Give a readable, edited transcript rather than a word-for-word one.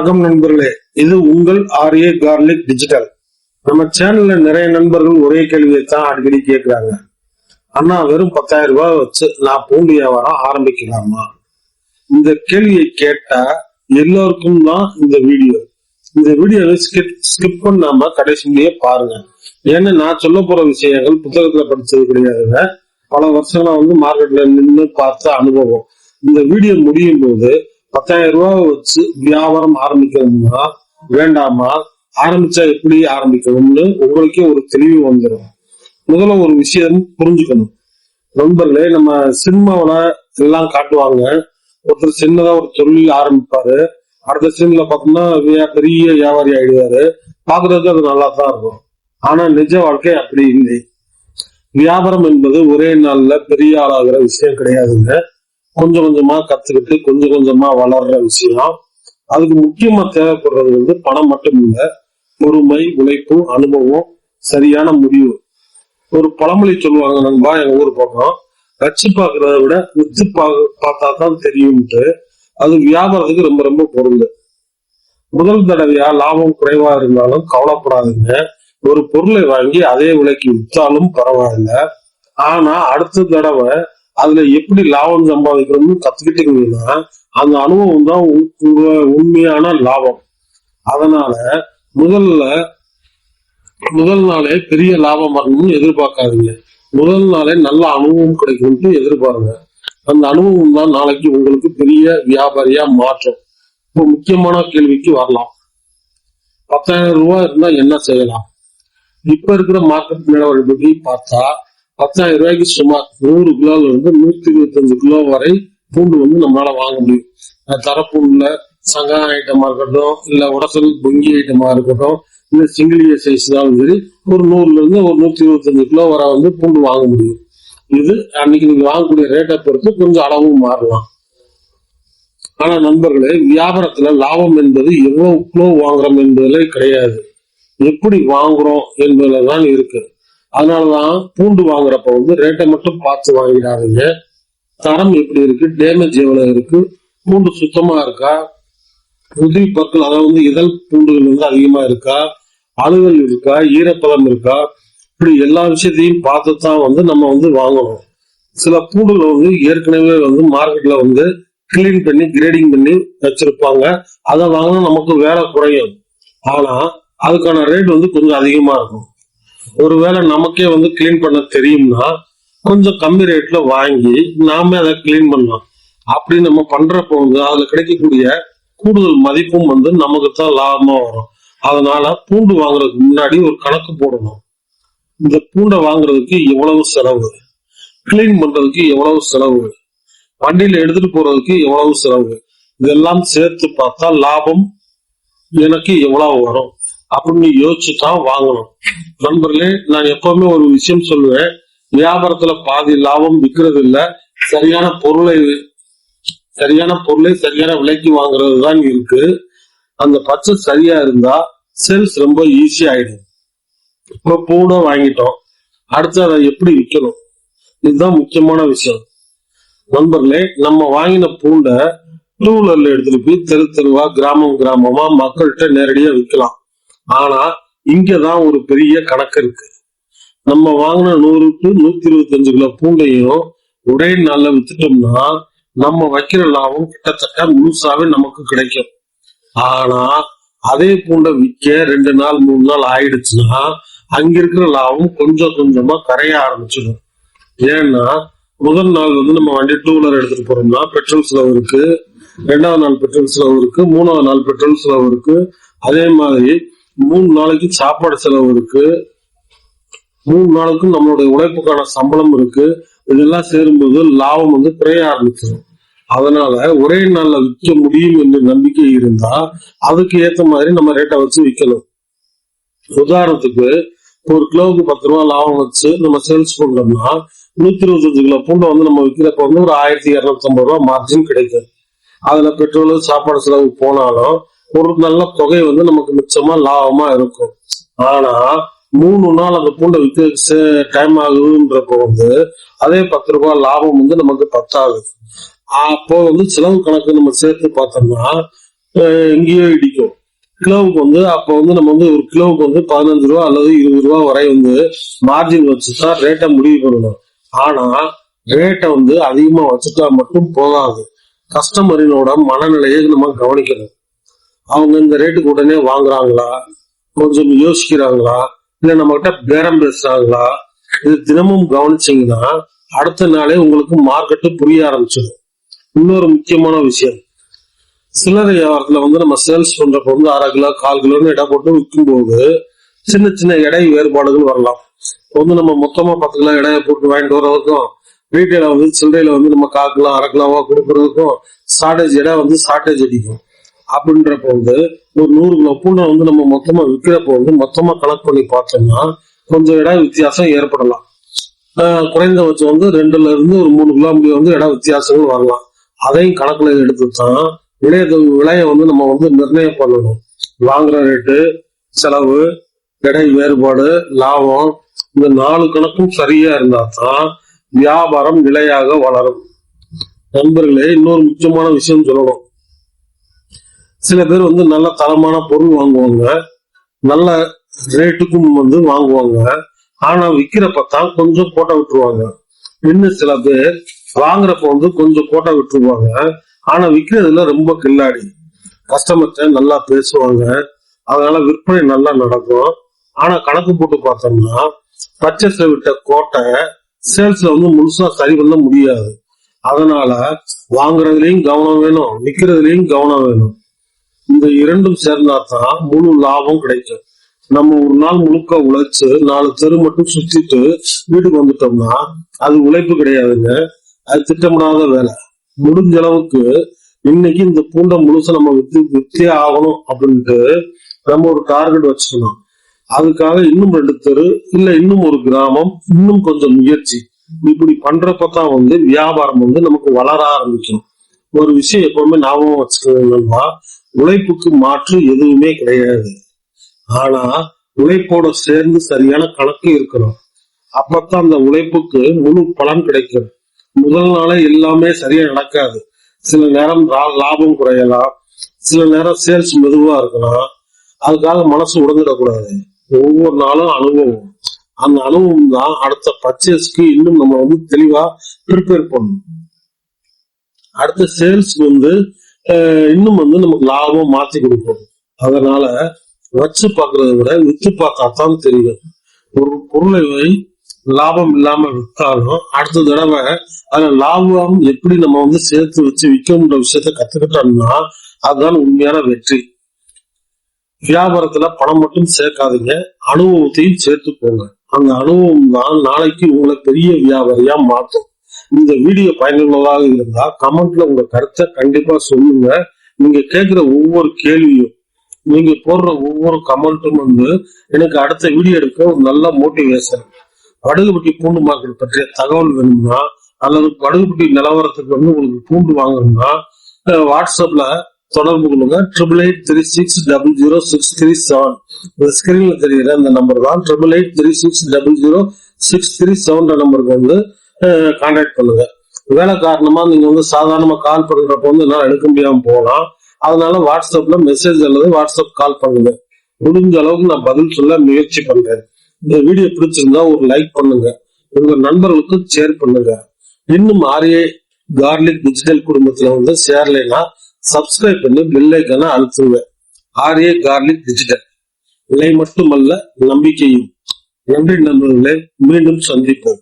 வணக்கம் நண்பர்களே, இது உங்கள் ஆர்ஏ கார்லிக் டிஜிட்டல். நம்ம சேனல்ல நிறைய நண்பர்கள் ஒரே கேள்வியை தான் அடிக்கடி கேட்கிறாங்க. அண்ணா, வெறும் 10,000 ரூபாய் வச்சு நான் பூண்டு வியாபாரம் ஆரம்பிக்கலாமா? இந்த கேள்வியை கேட்டா எல்லோருக்கும் தான் இந்த வீடியோவை ஸ்கிப் பண்ணாம கடைசியிலேயே பாருங்க. ஏன்னா நான் சொல்ல போற விஷயங்கள் புத்தகத்துல படிச்சது கிடையாதுங்க. பல வருஷங்களா மார்க்கெட்ல நின்று பார்த்த அனுபவம். இந்த வீடியோ முடியும் போது 10,000 ரூபாய் வச்சு வியாபாரம் ஆரம்பிக்கணும்னா வேண்டாமா, ஆரம்பிச்சா எப்படி ஆரம்பிக்கணும்னு உங்களுக்கே ஒரு தெளிவு வந்துடும். முதல்ல ஒரு விஷயம் புரிஞ்சுக்கணும் நண்பர்களே. நம்ம சினிமாவில எல்லாம் காட்டுவாங்க, ஒருத்தர் சின்னதா ஒரு தொழில் ஆரம்பிப்பாரு, அடுத்த சீன்ல பார்த்தோம்னா பெரிய வியாபாரி ஆயிடுவாரு. பாக்குறதுக்கு அது நல்லா தான் இருக்கும். ஆனா நிஜ வாழ்க்கை அப்படி இல்லை. வியாபாரம் என்பது ஒரே நாள்ல பெரிய ஆளாகிற விஷயம் கிடையாதுங்க. கொஞ்சம் கொஞ்சமா கத்துக்கிட்டு கொஞ்சம் கொஞ்சமா வளர்ற விஷயம். அதுக்கு முக்கியமா தேவைப்படுறது பணம் மட்டும் இல்ல, பொறுமை, உழைப்பு, அனுபவம், சரியான முடிவு. ஒரு பழமொழி சொல்லுவாங்க நண்பா, எங்க ஊர் பக்கம், வச்சு பாக்குறத விட வித்து பார்த்தா தான் தெரியும்ட்டு. அது வியாபாரத்துக்கு ரொம்ப ரொம்ப பொருள். முதல் தடவையா லாபம் குறைவா இருந்தாலும் கவலைப்படாதுங்க. ஒரு பொருளை வாங்கி அதே விலைக்கு வித்தாலும் பரவாயில்ல. ஆனா அடுத்த தடவை அதுல எப்படி லாபம் சம்பாதிக்கணும்னு கத்துக்கிட்டீங்கன்னா அந்த அனுபவம் தான் உங்க உண்மையான லாபம். அதனால முதல் நாளே பெரிய லாபம் வரணும்னு எதிர்பார்க்காதீங்க. முதல் நாளே நல்ல அனுபவம் கிடைக்கும்னு எதிர்பாருங்க. அந்த அனுபவம் தான் நாளைக்கு உங்களுக்கு பெரிய வியாபாரியா மாற்றும். இப்போ முக்கியமான கேள்விக்கு வரலாம். 10,000 ரூபாய் இருந்தா என்ன செய்யலாம்? இப்ப இருக்கிற மார்க்கெட் நிலவரப்படி பார்த்தா 10,000 ரூபாய்க்கு சுமார் 100 கிலோல இருந்து 125 கிலோ வரை பூண்டு நம்மளால வாங்க முடியும். தரப்பூண்டுல சங்கான ஐட்டமா இருக்கட்டும், இல்ல உடசல் பொங்கி ஐட்டமா இருக்கட்டும், இல்ல சிங்கிளிய சைஸ் தான் சரி, ஒரு 100ல இருந்து ஒரு 125 கிலோ வரை பூண்டு வாங்க முடியும். இது அன்னைக்கு நீங்க வாங்கக்கூடிய ரேட்டை பொறுத்து கொஞ்சம் அளவும் மாறலாம். ஆனா நண்பர்களே, வியாபாரத்துல லாபம் என்பது எவ்வளவு கிலோ வாங்குறோம் என்பதுல கிடையாது, எப்படி வாங்குறோம் என்பதுலதான் இருக்கு. அதனாலதான் பூண்டு வாங்குறப்ப ரேட்டை மட்டும் பார்த்து வாங்கிடாதீங்க. தரம் எப்படி இருக்கு, டேமேஜ் எவ்வளவு இருக்கு, பூண்டு சுத்தமா இருக்கா, உதிரி பற்கள் அதாவது இதழ் பூண்டுகள் அதிகமா இருக்கா, அழுகல் இருக்கா, ஈரப்பதம் இருக்கா, இப்படி எல்லா விஷயத்தையும் பார்த்துதான் நம்ம வாங்கணும். சில பூண்டுகள் ஏற்கனவே மார்க்கெட்ல கிளீன் பண்ணி கிரேடிங் பண்ணி வச்சிருப்பாங்க. அதை வாங்கினா நமக்கு வேலை குறையும். ஆனா அதுக்கான ரேட் கொஞ்சம் அதிகமா இருக்கும். ஒருவேளை நமக்கே கிளீன் பண்ண தெரியும்னா கொஞ்சம் கம்மி ரேட்ல வாங்கி நாம அதை கிளீன் பண்ணலாம். அப்படி நம்ம பண்றப்போ அதுல கிடைக்கக்கூடிய கூடுதல் மதிப்பும் நமக்கு தான் லாபமா வரும். அதனால பூண்டு வாங்குறதுக்கு முன்னாடி ஒரு கணக்கு போடணும். இந்த பூண்டை வாங்குறதுக்கு எவ்வளவு செலவு, கிளீன் பண்றதுக்கு எவ்வளவு செலவு, வண்டியில எடுத்துட்டு போறதுக்கு எவ்வளவு செலவு, இதெல்லாம் சேர்த்து பார்த்தா லாபம் எனக்கு எவ்வளவு வரும் அப்படின்னு யோசிச்சுதான் வாங்கணும். நண்பர்களே, நான் எப்பவுமே ஒரு விஷயம் சொல்லுவேன், வியாபாரத்துல பாதி லாபம் விற்கிறது இல்ல, சரியான பொருளை சரியான விலைக்கு வாங்குறது தான் இருக்கு. அந்த பட்ச சரியா இருந்தா சேல்ஸ் ரொம்ப ஈஸி ஆயிடும். இப்ப பூண்டை வாங்கிட்டோம், அடுத்து அதை எப்படி விற்கணும், இதுதான் முக்கியமான விஷயம். நண்பர்களே, நம்ம வாங்கின பூண்டை 2 வீலர்ல எடுத்துட்டு போய் தெரு தெருவா கிராமமா மக்கள்கிட்ட நேரடியா விற்கலாம். ஆனா இங்கதான் ஒரு பெரிய கணக்கு இருக்கு. நம்ம வாங்கின 100 to 125 கிலோ பூண்டையும் ஒரே நாள்ல வித்துட்டோம்னா நம்ம வைக்கிற லாபம் கிட்டத்தட்ட முழுசாவே நமக்கு கிடைக்கும். ஆனா அதே பூண்டை விற்க 2 நாள் 3 நாள் ஆயிடுச்சுன்னா அங்க இருக்கிற லாபம் கொஞ்சம் கொஞ்சமா கரைய ஆரம்பிச்சிடும். ஏன்னா முதல் நாள் நம்ம வண்டி 2 வீலர் எடுத்துட்டு போறோம்னா பெட்ரோல் செலவு இருக்கு, 2வது நாள் பெட்ரோல் செலவு இருக்கு, 3வது நாள் பெட்ரோல் செலவு இருக்கு, அதே மாதிரி 3 நாளைக்கு சாப்பாடு செலவு இருக்கு, 3 நாளுக்கும் நம்மளுடைய உழைப்புக்கான சம்பளம் இருக்கு. இதெல்லாம் சேரும்போது லாபம் குறைய ஆரம்பிச்சிடும். அதனால ஒரே நாள்ல விற்க முடியும் என்று நம்பிக்கை இருந்தா அதுக்கு ஏத்த மாதிரி நம்ம ரேட்டை வச்சு விற்கணும். உதாரணத்துக்கு ஒரு கிலோவுக்கு 10 ரூபாய் லாபம் வச்சு நம்ம சேல்ஸ் பண்றோம்னா 125 கிலோ பூண்டை நம்ம விற்கிறப்ப ஒரு 1,250 ரூபாய் மார்ஜின் கிடைக்கும். அதுல பெட்ரோல் சாப்பாடு செலவு போனாலும் ஒரு நல்ல தொகை நமக்கு மிச்சமா லாபமா இருக்கும். ஆனா 3 நாள் அந்த பூண்டை விற்க டைம் ஆகுதுன்றப்போ அதே 10 ரூபாய் லாபம் நமக்கு பத்தாது. அப்போ செலவு கணக்கு நம்ம சேர்த்து பார்த்தோம்னா எங்கேயோ இடிக்கும். கிலோவுக்கு வந்து அப்போ வந்து நம்ம வந்து ஒரு கிலோவுக்கு வந்து 15 ரூபா அல்லது 20 ரூபா வரை வந்து மார்ஜின் வச்சுதான் ரேட்டை முடிவு பண்ணணும். ஆனா ரேட்டை வந்து அதிகமா வச்சுட்டா மட்டும் போதாது. கஸ்டமரினோட மனநிலையை நம்ம கவனிக்கணும். அவங்க இந்த ரேட்டுக்கு உடனே வாங்குறாங்களா, கொஞ்சம் யோசிக்கிறாங்களா, இல்ல நம்ம கிட்ட பேரம் பேசுறாங்களா, இது தினமும் கவனிச்சீங்கன்னா அடுத்த நாளே உங்களுக்கு மார்க்கெட்டு புரிய ஆரம்பிச்சிடும். இன்னொரு முக்கியமான விஷயம், சில்லறை வியாபாரத்துல வந்து நம்ம சேல்ஸ் பண்றப்ப வந்து 1/2 கிலோ 1/4 கிலோன்னு எடை போட்டு விற்கும் போது சின்ன சின்ன எடை வேறுபாடுகள் வரலாம். வந்து நம்ம மொத்தமா 10 கிலோ எடையை போட்டு வாங்கிட்டு வர்றதுக்கும் ரீட்டைல வந்து சில்லறையில வந்து நம்ம 1/4 கிலோ 1/2 கிலோவா கொடுக்கறதுக்கும் ஷார்டேஜ் எடை வந்து ஷார்டேஜ் அடிக்கும். அப்படின்றப்ப வந்து ஒரு 100 கிலோ பூண்டை வந்து நம்ம மொத்தமா விற்கிறப்ப வந்து மொத்தமா கணக்கு பண்ணி பார்த்தோம்னா கொஞ்சம் இட வித்தியாசம் ஏற்படலாம். குறைந்தபட்சம் வந்து 2ல இருந்து ஒரு 3 கிலோ முடிய வந்து இட வித்தியாசங்கள் வரலாம். அதையும் கணக்குல எடுத்துதான் விலையை வந்து நம்ம வந்து நிர்ணயம் பண்ணணும். வாங்குற ரேட்டு, செலவு, எடை வேறுபாடு, லாபம், இந்த 4 கணக்கும் சரியா இருந்தா தான் வியாபாரம் நிலையாக வளரும். நண்பர்களே, இன்னொரு முக்கியமான விஷயம் சொல்லணும். சில பேர் வந்து நல்ல தரமான பொருள் வாங்குவாங்க, நல்ல ரேட்டுக்கும் வந்து வாங்குவாங்க. ஆனா விற்கிறப்பத்தான் கொஞ்சம் கோட்டை விட்டுருவாங்க. இன்னும் சில பேர் வாங்குறப்ப வந்து கொஞ்சம் கோட்டை விட்டுருவாங்க, ஆனா விற்கிறதுல ரொம்ப கில்லாடி. கஸ்டமர்கிட்ட நல்லா பேசுவாங்க, அதனால விற்பனை நல்லா நடக்கும். ஆனா கணக்கு போட்டு பார்த்தோம்னா பர்ச்சேஸ்ல விட்ட கோட்டை சேல்ஸ்ல வந்து முழுசா சரி பண்ண முடியாது. அதனால வாங்குறதுலயும் கவனம் வேணும், விற்கிறதுலயும் கவனம் வேணும். இந்த இரண்டும் சேர்ந்தாதான் முழு லாபம் கிடைக்கும். நம்ம ஒரு நாள் முழுக்க உழைச்சு 4 தெரு மட்டும் சுத்திட்டு வீட்டுக்கு வந்துட்டோம்னா அது உழைப்பு கிடையாதுங்க, அது திட்டமிடாத வேலை. முடிஞ்ச அளவுக்கு இன்னைக்கு இந்த பூண்டை முழுசா நம்ம வித்தே ஆகணும் அப்படின்ட்டு நம்ம ஒரு டார்கெட் வச்சுக்கணும். அதுக்காக இன்னும் 2 தெரு இல்ல இன்னும் ஒரு கிராமம், இன்னும் கொஞ்சம் முயற்சி, இப்படி பண்றப்பதான் வந்து வியாபாரம் வந்து நமக்கு வளர ஆரம்பிக்கும். ஒரு விஷயம் எப்பவுமே ஞாபகம் வச்சுக்கணும்னா, உழைப்புக்கு மாற்று எதுவுமே கிடையாது. ஆனா உழைப்போட சேர்ந்து சரியான கணக்கு இருக்கணும். அப்பத்தான் அந்த உழைப்புக்கு முழு பலன் கிடைக்கும். முதல் நாளே எல்லாமே சரியா நடக்காது. சில நேரம் லாபம் குறையலாம், சில நேரம் சேல்ஸ் மெதுவா இருக்கலாம். அதுக்காக மனசு உடஞ்சிடக்கூடாது. ஒவ்வொரு நாளும் அனுபவம். அந்த அனுபவம் தான் அடுத்த பர்ச்சேஸ்க்கு இன்னும் நம்ம வந்து தெளிவா ப்ரிப்பேர் பண்ணணும். அடுத்த சேல்ஸ் வந்து இன்னும் வந்து நமக்கு லாபம் மாத்தி கொடுக்கும். அதனால வச்சு பாக்குறத விட வித்து பார்த்தா தான் தெரியும். ஒரு பொருளை லாபம் இல்லாம விற்றாலும் அடுத்த தடவை அதுல லாபம் எப்படி நம்ம வந்து சேர்த்து வச்சு விற்கணுன்ற விஷயத்த கத்துக்கிட்டோம்னா அதுதான் உண்மையான வெற்றி. வியாபாரத்துல பணம் மட்டும் சேர்க்காதீங்க, அனுபவத்தையும் சேர்த்து போங்க. அந்த அனுபவம் தான் நாளைக்கு உங்களை பெரிய வியாபாரியா மாற்றும். இந்த வீடியோ பயனுள்ளதாக இருந்தா கமெண்ட்ல உங்க கருத்தை கண்டிப்பா சொல்லுங்க. நீங்க கேட்கிற ஒவ்வொரு கேள்வியும், நீங்க போடுற ஒவ்வொரு கமெண்ட்டும் வந்து எனக்கு அடுத்த வீடியோ எடுக்க ஒரு நல்ல மோட்டிவேஷன். வடுகுபட்டி பூண்டு மார்க்கெட் பற்றிய தகவல் வேணும்னா அல்லது வடுகுபட்டி நிலவரத்துக்கு வந்து உங்களுக்கு பூண்டு வாங்கணும்னா வாட்ஸ்அப்ல தொடர்பு கொள்ளுங்க. 8836000637 ஸ்கிரீன்ல தெரியுற அந்த நம்பர் தான். 8836000637 நம்பருக்கு வந்து கான்டாக்ட் பண்ணுங்க. வேலை காரணமா நீங்க வந்து சாதாரணமா கால் பண்றப்ப வந்து என்னால எடுக்க முடியாம போகலாம். அதனால வாட்ஸ்அப்ல மெசேஜ் அல்லது வாட்ஸ்அப் கால் பண்ணுங்க. முடிஞ்ச அளவுக்கு நான் பதில் சொல்ல முயற்சி பண்றேன். இந்த வீடியோ பிடிச்சிருந்தா ஒரு லைக் பண்ணுங்க, உங்க நண்பர்களுக்கு ஷேர் பண்ணுங்க. இன்னும் ஆர்ஏ கார்லிக் டிஜிட்டல் குடும்பத்துல வந்து சேரலைன்னா சப்ஸ்கிரைப் பண்ணி பெல் ஐகானை அழுத்துங்க. ஆர்ஏ கார்லிக் டிஜிட்டல், விலை மட்டுமல்ல நம்பிக்கையும். நன்றி நண்பர்களே, மீண்டும் சந்திப்போம்.